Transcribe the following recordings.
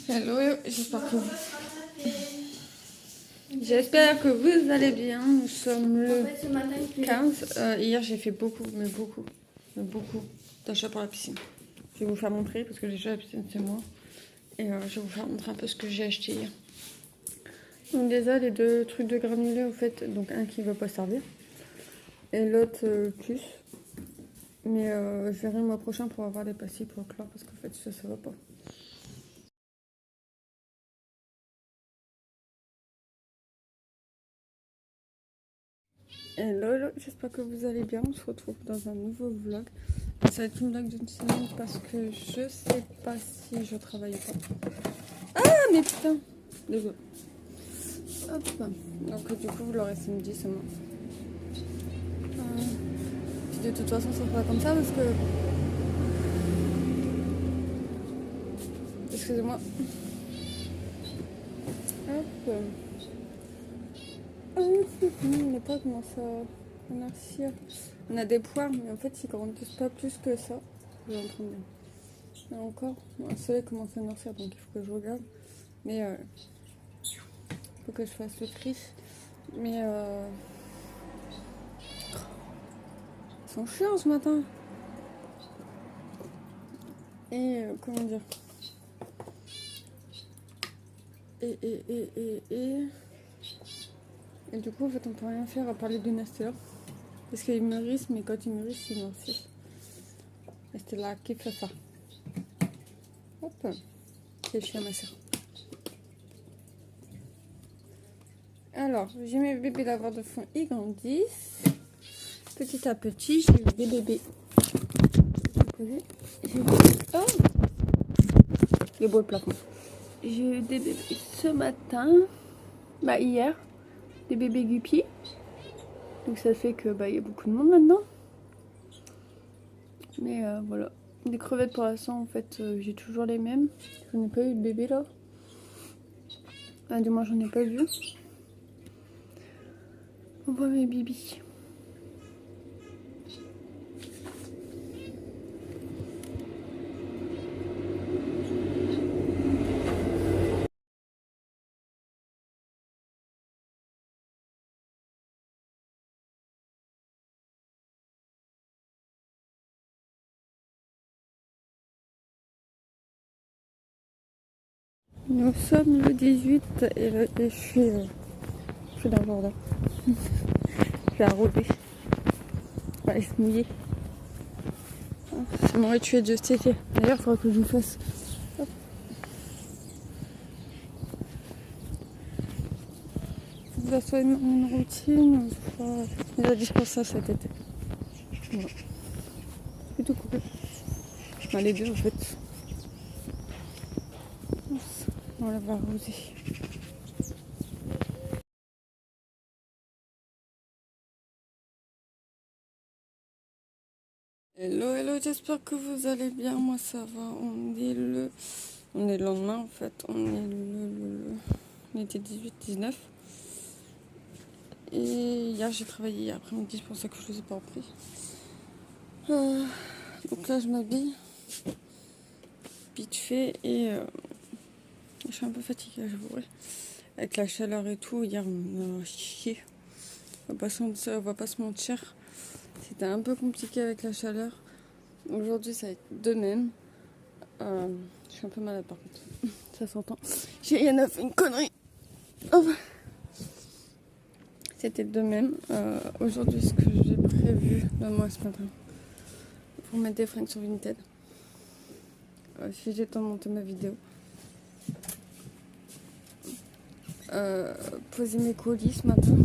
Hello, j'espère que vous allez bien. Nous sommes le 15. Hier, j'ai fait beaucoup d'achats pour la piscine. Je vais vous faire montrer parce que déjà la piscine c'est moi. Et je vais vous faire montrer un peu ce que j'ai acheté hier. Donc déjà les deux trucs de granulés, au fait, donc un qui ne va pas servir et l'autre plus. Mais je verrai le mois prochain pour avoir les pastilles pour chlore parce qu'en fait ça va pas. Hello, j'espère que vous allez bien. On se retrouve dans un nouveau vlog. Ça va être une vlog d'une semaine parce que je sais pas si je travaille ou pas. Ah mais putain, désolé. Hop. Donc du coup vous l'aurez samedi seulement. Puis de toute façon ça sera comme ça parce que... Excusez-moi. Hop. Mes pois commencent à noircir. On a des poires mais en fait ils grandissent pas plus que ça. Je suis en train de... Et encore, le soleil commence à noircir donc il faut que je regarde. Mais faut que je fasse le tri. Mais ils sont chiants ce matin. Et comment dire. Et du coup en fait on peut rien faire à parler de Nestor. Parce qu'ils mûrissent, mais quand ils mûrissent, ils noircissent. Et c'était là qui fait ça. Hop. C'est le chien ma soeur. Alors, j'ai mes bébés d'avoir de fond, ils grandissent. Petit à petit, j'ai eu des bébés. Oh, le beau plafond. J'ai eu des bébés ce matin. Bah hier. Des bébés guppies. Donc ça fait que y a beaucoup de monde maintenant. Mais voilà. Des crevettes pour l'instant, en fait, j'ai toujours les mêmes. Je n'ai pas eu de bébé là. Ah, du moins, j'en ai pas vu. On voit mes bibis. Nous sommes le 18 et je suis dans le jardin. Je vais arroser. On va aller se mouiller. Ça m'aurait tué de stéter. D'ailleurs, il faudra que je vous fasse. Hop. Ça soit une routine. Déjà dit, je pense ça cet été. Voilà. Plutôt cool. Enfin, les deux en fait. On va arroser. Hello, j'espère que vous allez bien. Moi ça va. On est le lendemain en fait. On était 18-19. Et hier j'ai travaillé hier après-midi, c'est pour ça que je ne vous ai pas repris. Donc là je m'habille vite fait et je suis un peu fatiguée, je vous. Avec la chaleur et tout, hier on a chié. On va pas se mentir. C'était un peu compliqué avec la chaleur. Aujourd'hui ça va être de même. Je suis un peu malade par contre. Ça s'entend. J'ai rien à faire une connerie. Oh. C'était de même. Aujourd'hui ce que j'ai prévu de moi ce matin. Pour mettre des fringues sur Vinted. Si j'ai le temps de monter ma vidéo. Poser mes colis ce matin.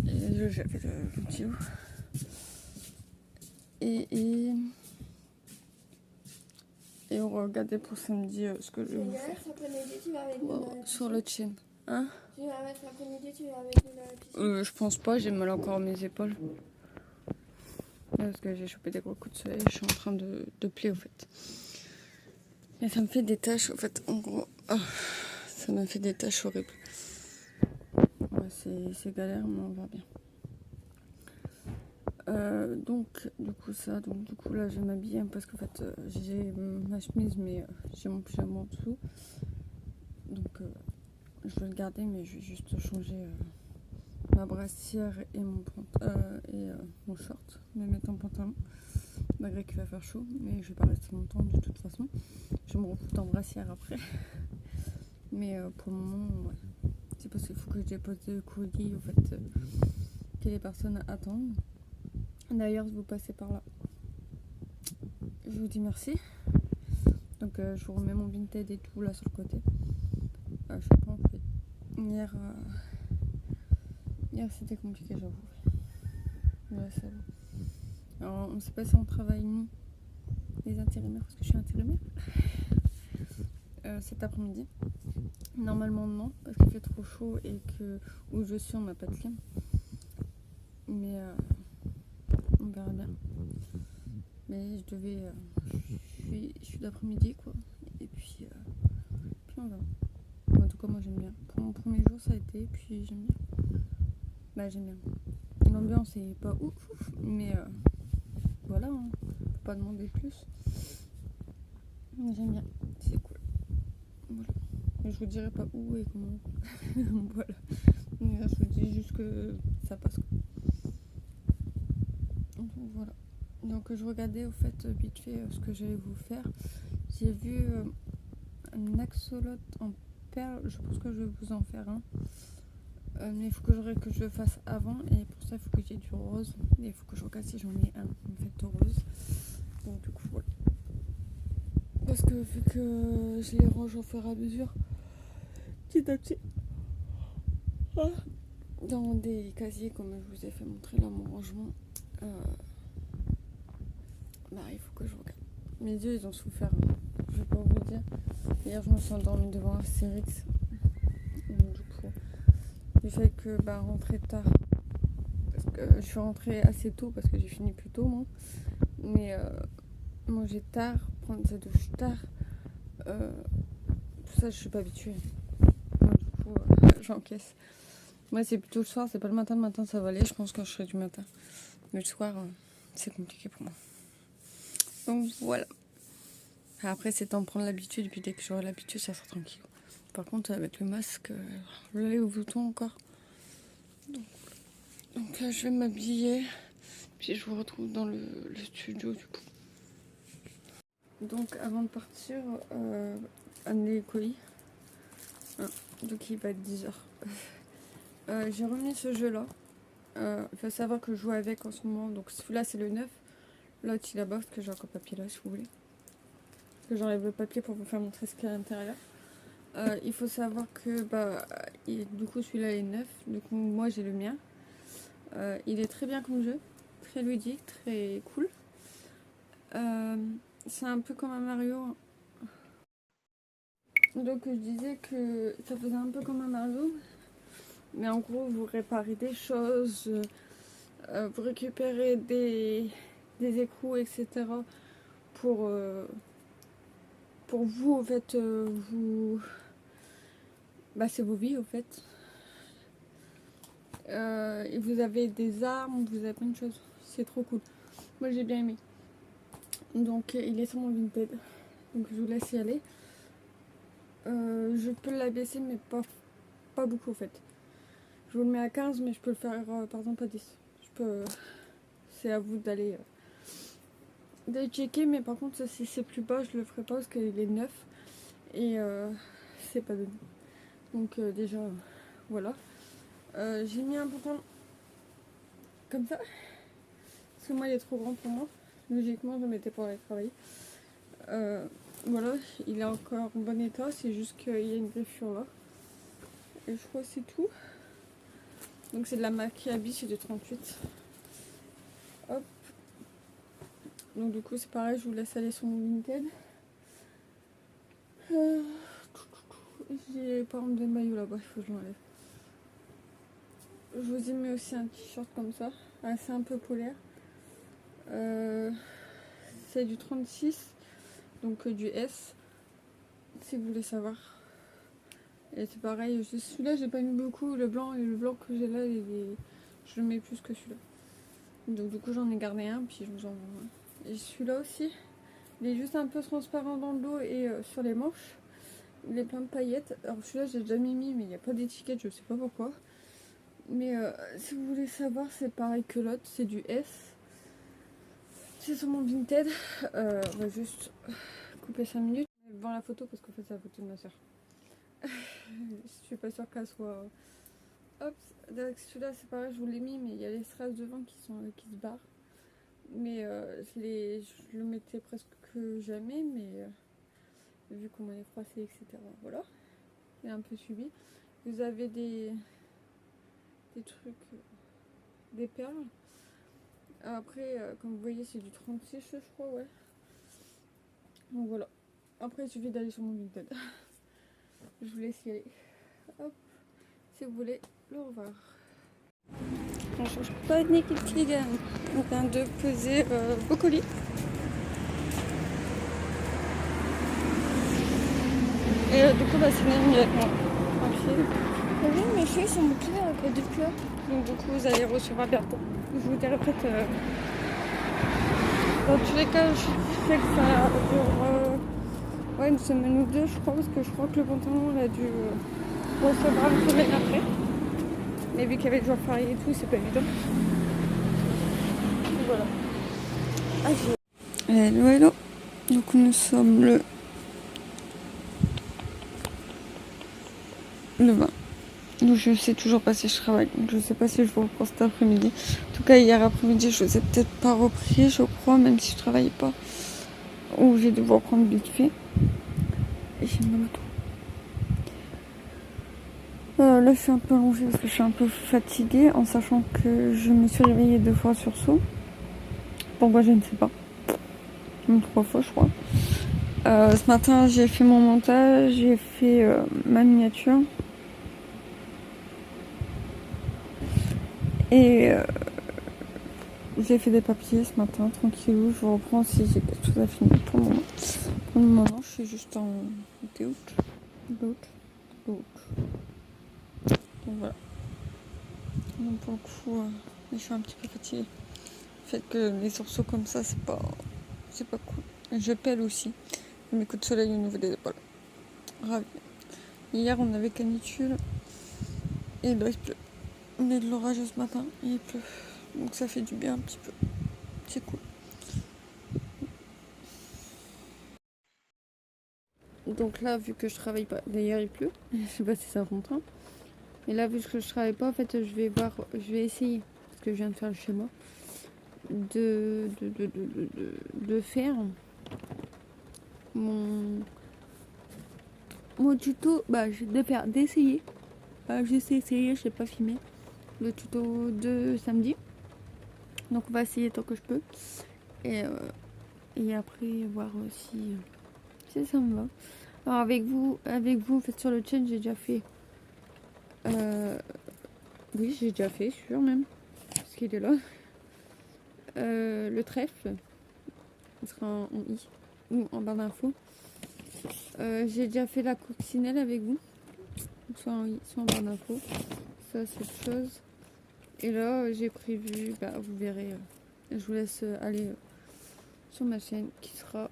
Et j'avais le vidéo. Et on va regarder pour samedi ce que je vais vous faire. Wow, sur le chin. Hein? Tu vas mettre l'après-midi, tu vas avec nous dans la piscine? Je pense pas, j'ai mal encore à mes épaules. Parce que j'ai chopé des gros coups de soleil, je suis en train de plier au fait. Et ça me fait des taches, au fait, en gros. Oh, ça me fait des taches horribles. Ouais, c'est galère, mais on va bien. Donc du coup ça, donc du coup là je vais m'habiller parce qu'en fait j'ai ma chemise mais j'ai mon pyjama en dessous. Donc je vais le garder mais je vais juste changer ma brassière et mon short, me mettre en pantalon. Malgré qu'il va faire chaud, mais je vais pas rester longtemps de toute façon. Je vais me refoutre en brassière après. Mais pour le moment, ouais. C'est parce qu'il faut que je dépose le courrier au fait que les personnes attendent. D'ailleurs, si vous passez par là, je vous dis merci. Donc je vous remets mon Vinted et tout là sur le côté. Je sais pas en fait. Hier c'était compliqué, j'avoue. Ouais, ça va. Alors on sait pas si on travaille nous, les intérimaires, parce que je suis intérimaire. Cet après-midi. Normalement non, parce qu'il fait trop chaud et que où je suis on n'a pas de clim. Mais on verra bien. Mais je suis d'après-midi quoi. Et puis on verra. En tout cas moi j'aime bien. Pour mon premier jour ça a été, puis j'aime bien. Bah j'aime bien. L'ambiance est pas ouf, mais voilà, hein. On peut pas demander plus. Mais j'aime bien, c'est cool. Voilà. Mais je vous dirai pas où et comment. Voilà. Mais je vous dis juste que ça passe quoi. Donc voilà. Donc je regardais au fait vite fait ce que j'allais vous faire. J'ai vu un axolote en perles. Je pense que je vais vous en faire un. Mais il faut que je le fasse avant. Et pour ça il faut que j'ai du rose. Et il faut que je regarde si j'en ai un en fait rose. Donc du coup voilà. Parce que vu que je les range au fur et à mesure, petit à petit, dans des casiers comme je vous ai fait montrer là mon rangement, bah il faut que je regarde. Mes yeux ils ont souffert, hein. Je vais pas vous dire. Hier je me suis endormie devant un Astérix. Donc, du coup, du fait que rentrer tard, parce que je suis rentrée assez tôt parce que j'ai fini plus tôt moi, mais manger tard, prendre sa douche tard, tout ça je suis pas habituée. Donc, du coup j'encaisse. Moi c'est plutôt le soir, c'est pas le matin. Le matin ça va aller, je pense que je serai du matin. Mais le soir c'est compliqué pour moi. Donc voilà. Après c'est temps de prendre l'habitude, et puis dès que j'aurai l'habitude ça sera tranquille. Par contre avec le masque, les boutons encore. Donc là je vais m'habiller, puis je vous retrouve dans le studio du coup. Donc avant de partir, amener les colis. Donc il va être 10h. J'ai remis ce jeu là. Il faut savoir que je joue avec en ce moment. Donc celui-là c'est le 9. L'autre il est là-bas parce que j'ai encore papier là si vous voulez. Parce que j'enlève le papier pour vous faire montrer ce qu'il y a à l'intérieur. Il faut savoir que du coup celui-là est 9. Du coup moi j'ai le mien. Il est très bien comme jeu. Très ludique, très cool. C'est un peu comme un Mario. Donc je disais que ça faisait un peu comme un Mario. Mais en gros vous réparez des choses. Vous récupérez des écrous, etc. Pour vous, en fait, c'est vos vies, en fait. Et vous avez des armes, vous avez plein de choses. C'est trop cool. Moi, j'ai bien aimé. Donc, il est sur mon Vinted. Donc, je vous laisse y aller. Je peux l'abaisser, mais pas beaucoup, en fait. Je vous le mets à 15, mais je peux le faire, par exemple, à 10. C'est à vous d'aller checker, mais par contre, si c'est plus bas, je le ferai pas parce qu'il est neuf. Et c'est pas donné. Donc, déjà, voilà. J'ai mis un pantalon comme ça. Parce que moi, il est trop grand pour moi. Logiquement, je le mettais pour aller travailler. Voilà, il est encore en bon état. C'est juste qu'il y a une griffure là. Et je crois que c'est tout. Donc, c'est de la marque Kiabi, c'est de 38. Hop. Donc, du coup, c'est pareil. Je vous laisse aller sur mon Vinted. J'ai pas de maillot là-bas. Il faut que je l'enlève. Je vous ai mis aussi un t-shirt comme ça. C'est un peu polaire. C'est du 36, donc du S, si vous voulez savoir. Et c'est pareil, celui-là j'ai pas mis beaucoup, le blanc que j'ai là, je le mets plus que celui-là. Donc du coup j'en ai gardé un, puis je vous en montre un. Et celui-là aussi, il est juste un peu transparent dans le dos et sur les manches. Il est plein de paillettes. Alors celui-là j'ai déjà mis, mais il n'y a pas d'étiquette, je sais pas pourquoi. Mais si vous voulez savoir, c'est pareil que l'autre, c'est du S. C'est sur mon Vinted. On va juste couper 5 minutes. Devant la photo, parce qu'en fait c'est la photo de ma soeur. Je suis pas sûre qu'elle soit... Hop, celui-là c'est pareil, je vous l'ai mis, mais il y a les strass devant qui se barrent. Mais je le mettais presque jamais, mais vu qu'on m'avait froissé, etc. Voilà, il est un peu suivi. Vous avez des trucs, des perles. Après, comme vous voyez, c'est du 36, je crois, ouais. Donc voilà. Après, il suffit d'aller sur mon Vinted. Je vous laisse y aller. Hop, si vous voulez le revoir. On change pas de Naked Vegan. On vient de poser vos colis. Et du coup, bah, c'est venu avec moi. Tranquille. Oui, mes cheveux sont bouclés avec des fleurs. Donc du coup, vous allez recevoir bientôt. Je vous dirai peut-être... Dans tous les cas, je sais que ça dure une semaine ou deux, je crois, parce que je crois que le pantalon a dû recevoir une semaine après. Mais vu qu'il y avait le jour férié et tout, c'est pas évident. Donc voilà. Hello, hello. Donc nous sommes le 20. Donc je sais toujours pas si je travaille. Donc je sais pas si je vous reprends cet après-midi. En tout cas, hier après-midi, je vous ai peut-être pas repris, je crois, même si je travaillais pas. Ou j'ai dû vous reprendre vite fait. Et j'ai mal au dos. Là, je suis un peu allongée parce que je suis un peu fatiguée, en sachant que je me suis réveillée 2 fois sur saut. Pourquoi, je ne sais pas. Même 3 fois, je crois. Ce matin, j'ai fait mon montage, j'ai fait ma miniature. Et j'ai fait des papiers ce matin, tranquillou. Je vous reprends si j'ai quelque chose à filmer pour le moment. Pour le moment, je suis juste en d'août. Donc voilà. Donc pour le coup, je suis un petit peu fatiguée. Le fait que les sursauts comme ça, c'est pas cool. Et je pèle aussi. Mes coups de soleil au niveau des épaules. Ravi. Hier, on avait canicule. Et là, il pleut. On est de l'orage ce matin et il pleut. Donc ça fait du bien un petit peu. C'est cool. Donc là, vu que je travaille pas, d'ailleurs il pleut, je sais pas si ça contraint. Et là, vu que je travaille pas, en fait, je vais essayer, parce que je viens de faire le schéma, de faire mon tuto, d'essayer. J'ai essayé, je l'ai pas filmé, le tuto de samedi. Donc on va essayer tant que je peux. Et après, voir si ça me va. Alors avec vous, en fait, sur le challenge, j'ai déjà fait. Oui, j'ai déjà fait, sûr même. Parce qu'il est là. Le trèfle. Il sera en i. Ou en barre d'infos. J'ai déjà fait la coccinelle avec vous. Soit en i, soit en barre d'infos. Ça, c'est autre chose. Et là, j'ai prévu, vous verrez. Je vous laisse aller sur ma chaîne qui sera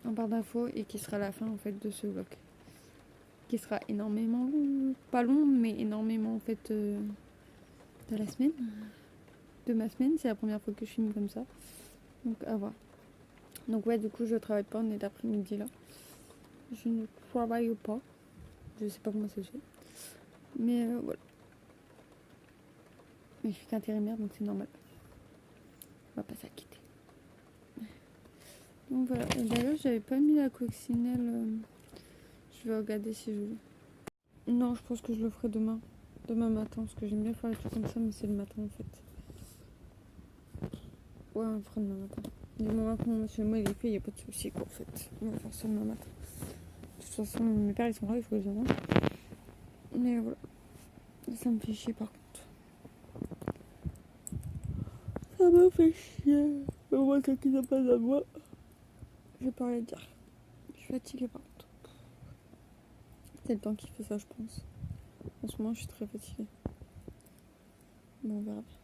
en barre d'infos et qui sera la fin en fait de ce vlog. Qui sera énormément long, pas long, mais énormément en fait de la semaine. De ma semaine, c'est la première fois que je filme comme ça. Donc à voir. Donc ouais, du coup je travaille pas, on est l'après-midi là. Je ne travaille pas. Je sais pas comment ça se fait. Mais voilà. Mais je suis qu'intérimaire donc c'est normal. On va pas s'inquiéter. Donc voilà. Et d'ailleurs j'avais pas mis la coccinelle. Je vais regarder si je... Non, je pense que je le ferai demain. Demain matin, parce que j'aime bien faire les trucs comme ça, mais c'est le matin en fait. Ouais, on le fera demain matin. Du moment que mon monsieur moi il est fait, il n'y a pas de souci quoi en fait. On va faire ça demain matin. De toute façon, mes pères ils sont là, il faut que je vienne. Mais voilà. Ça me fait chier par contre. Ça me fait chier. Mais moi, quand ils n'ont pas à moi, j'ai pas rien à dire. Je suis fatiguée par contre. C'est le temps qui fait ça, je pense. En ce moment, je suis très fatiguée. Bon, on verra bien.